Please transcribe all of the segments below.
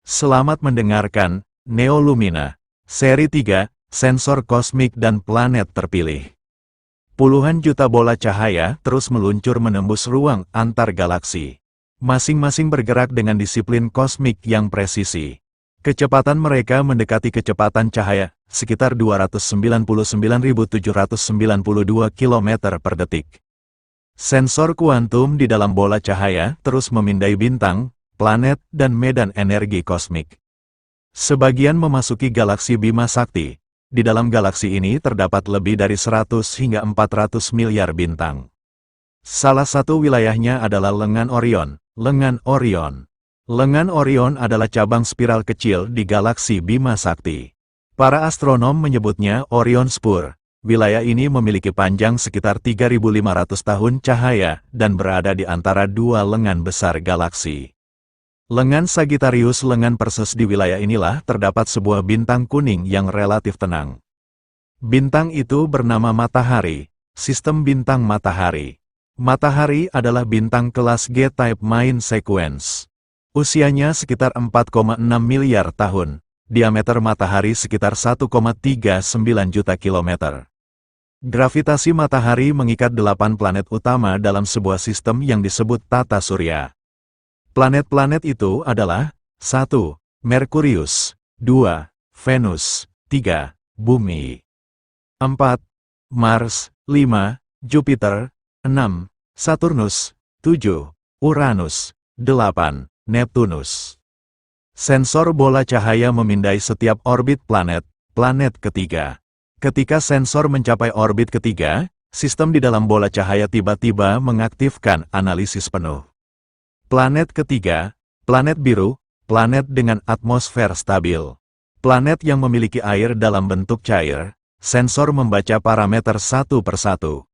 Selamat mendengarkan, Neolumina, Seri 3, Sensor Kosmik dan Planet Terpilih. Puluhan juta bola cahaya terus meluncur menembus ruang antar galaksi. Masing-masing bergerak dengan disiplin kosmik yang presisi. Kecepatan mereka mendekati kecepatan cahaya, sekitar 299.792 km per detik. Sensor kuantum di dalam bola cahaya terus memindai bintang, planet, dan medan energi kosmik. Sebagian memasuki galaksi Bima Sakti. Di dalam galaksi ini terdapat lebih dari 100 hingga 400 miliar bintang. Salah satu wilayahnya adalah lengan Orion. Lengan Orion. Lengan Orion adalah cabang spiral kecil di galaksi Bima Sakti. Para astronom menyebutnya Orion Spur. Wilayah ini memiliki panjang sekitar 3.500 tahun cahaya dan berada di antara dua lengan besar galaksi. Lengan Sagittarius, lengan Perseus. Di wilayah inilah terdapat sebuah bintang kuning yang relatif tenang. Bintang itu bernama Matahari, sistem bintang Matahari. Matahari adalah bintang kelas G-type main sequence. Usianya sekitar 4,6 miliar tahun, diameter Matahari sekitar 1,39 juta kilometer. Gravitasi Matahari mengikat 8 planet utama dalam sebuah sistem yang disebut tata surya. Planet-planet itu adalah 1. Merkurius, 2. Venus, 3. Bumi, 4. Mars, 5. Jupiter, 6. Saturnus, 7. Uranus, 8. Neptunus. Sensor bola cahaya memindai setiap orbit planet ketiga. Ketika sensor mencapai orbit ketiga, sistem di dalam bola cahaya tiba-tiba mengaktifkan analisis penuh. Planet ketiga, planet biru, planet dengan atmosfer stabil. Planet yang memiliki air dalam bentuk cair, sensor membaca parameter satu persatu.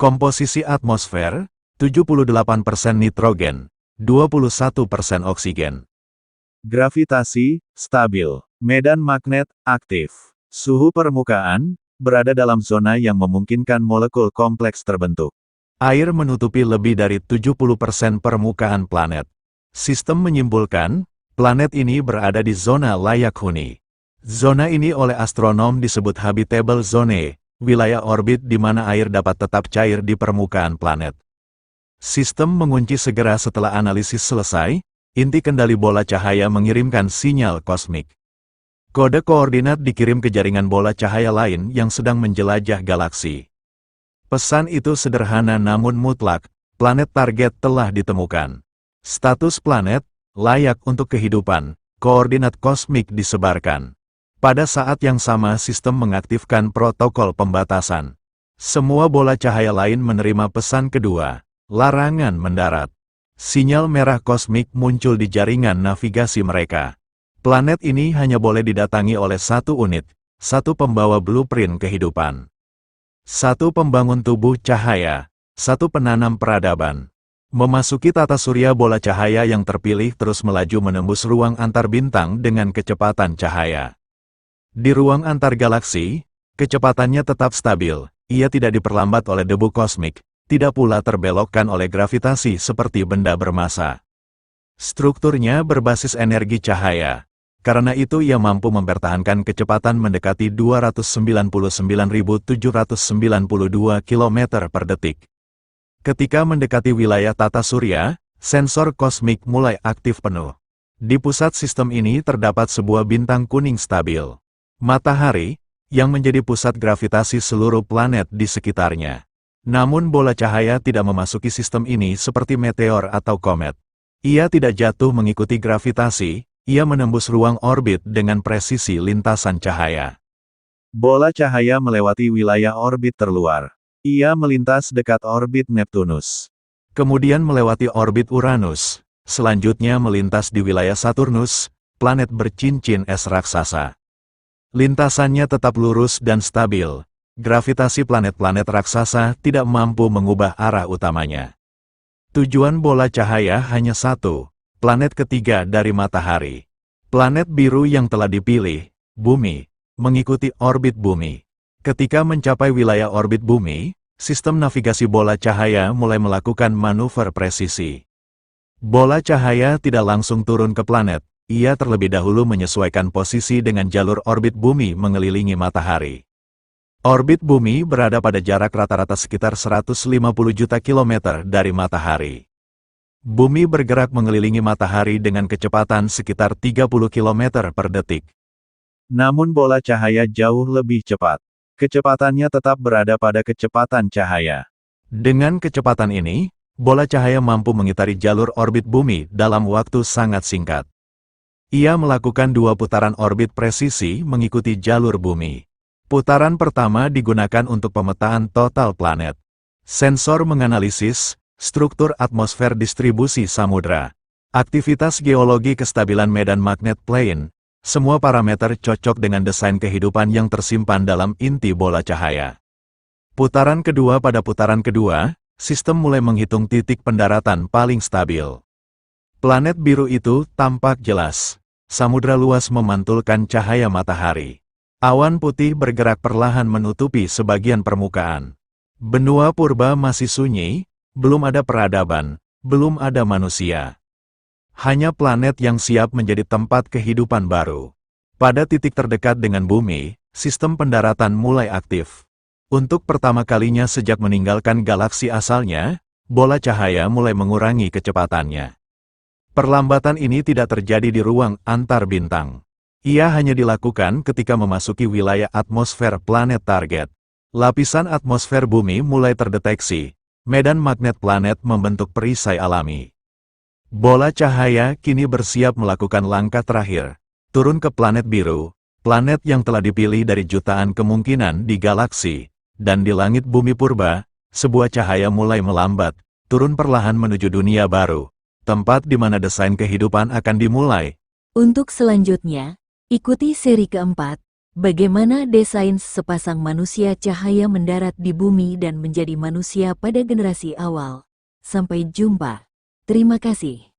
Komposisi atmosfer, 78% nitrogen, 21% oksigen. Gravitasi, stabil. Medan magnet, aktif. Suhu permukaan, berada dalam zona yang memungkinkan molekul kompleks terbentuk. Air menutupi lebih dari 70% permukaan planet. Sistem menyimpulkan, planet ini berada di zona layak huni. Zona ini oleh astronom disebut habitable zone, wilayah orbit di mana air dapat tetap cair di permukaan planet. Sistem mengunci segera setelah analisis selesai, inti kendali bola cahaya mengirimkan sinyal kosmik. Kode koordinat dikirim ke jaringan bola cahaya lain yang sedang menjelajah galaksi. Pesan itu sederhana namun mutlak, planet target telah ditemukan. Status planet, layak untuk kehidupan, koordinat kosmik disebarkan. Pada saat yang sama sistem mengaktifkan protokol pembatasan. Semua bola cahaya lain menerima pesan kedua, larangan mendarat. Sinyal merah kosmik muncul di jaringan navigasi mereka. Planet ini hanya boleh didatangi oleh satu unit, satu pembawa blueprint kehidupan. Satu pembangun tubuh cahaya, satu penanam peradaban. Memasuki tata surya, bola cahaya yang terpilih terus melaju menembus ruang antar bintang dengan kecepatan cahaya. Di ruang antar galaksi, kecepatannya tetap stabil, ia tidak diperlambat oleh debu kosmik, tidak pula terbelokkan oleh gravitasi seperti benda bermassa. Strukturnya berbasis energi cahaya. Karena itu ia mampu mempertahankan kecepatan mendekati 299.792 km per detik. Ketika mendekati wilayah tata surya, sensor kosmik mulai aktif penuh. Di pusat sistem ini terdapat sebuah bintang kuning stabil. Matahari, yang menjadi pusat gravitasi seluruh planet di sekitarnya. Namun bola cahaya tidak memasuki sistem ini seperti meteor atau komet. Ia tidak jatuh mengikuti gravitasi. Ia menembus ruang orbit dengan presisi lintasan cahaya. Bola cahaya melewati wilayah orbit terluar. Ia melintas dekat orbit Neptunus. Kemudian melewati orbit Uranus. Selanjutnya melintas di wilayah Saturnus, planet bercincin es raksasa. Lintasannya tetap lurus dan stabil. Gravitasi planet-planet raksasa tidak mampu mengubah arah utamanya. Tujuan bola cahaya hanya satu. Planet ketiga dari Matahari. Planet biru yang telah dipilih, Bumi, mengikuti orbit Bumi. Ketika mencapai wilayah orbit Bumi, sistem navigasi bola cahaya mulai melakukan manuver presisi. Bola cahaya tidak langsung turun ke planet, ia terlebih dahulu menyesuaikan posisi dengan jalur orbit bumi mengelilingi matahari. Orbit bumi berada pada jarak rata-rata sekitar 150 juta kilometer dari matahari. Bumi bergerak mengelilingi matahari dengan kecepatan sekitar 30 km per detik. Namun bola cahaya jauh lebih cepat. Kecepatannya tetap berada pada kecepatan cahaya. Dengan kecepatan ini, bola cahaya mampu mengitari jalur orbit bumi dalam waktu sangat singkat. Ia melakukan 2 putaran orbit presisi mengikuti jalur bumi. Putaran pertama digunakan untuk pemetaan total planet. Sensor menganalisis struktur atmosfer distribusi samudra, aktivitas geologi kestabilan medan magnet plane, semua parameter cocok dengan desain kehidupan yang tersimpan dalam inti bola cahaya. Putaran kedua pada putaran kedua, sistem mulai menghitung titik pendaratan paling stabil. Planet biru itu tampak jelas. Samudra luas memantulkan cahaya matahari. Awan putih bergerak perlahan menutupi sebagian permukaan. Benua purba masih sunyi, belum ada peradaban, belum ada manusia. Hanya planet yang siap menjadi tempat kehidupan baru. Pada titik terdekat dengan bumi, sistem pendaratan mulai aktif. Untuk pertama kalinya sejak meninggalkan galaksi asalnya, bola cahaya mulai mengurangi kecepatannya. Perlambatan ini tidak terjadi di ruang antar bintang. Ia hanya dilakukan ketika memasuki wilayah atmosfer planet target. Lapisan atmosfer bumi mulai terdeteksi. Medan magnet planet membentuk perisai alami. Bola cahaya kini bersiap melakukan langkah terakhir. Turun ke planet biru, planet yang telah dipilih dari jutaan kemungkinan di galaksi. Dan di langit bumi purba, sebuah cahaya mulai melambat, turun perlahan menuju dunia baru. Tempat di mana desain kehidupan akan dimulai. Untuk selanjutnya, ikuti seri keempat, bagaimana desain sepasang manusia cahaya mendarat di bumi dan menjadi manusia pada generasi awal. Sampai jumpa. Terima kasih.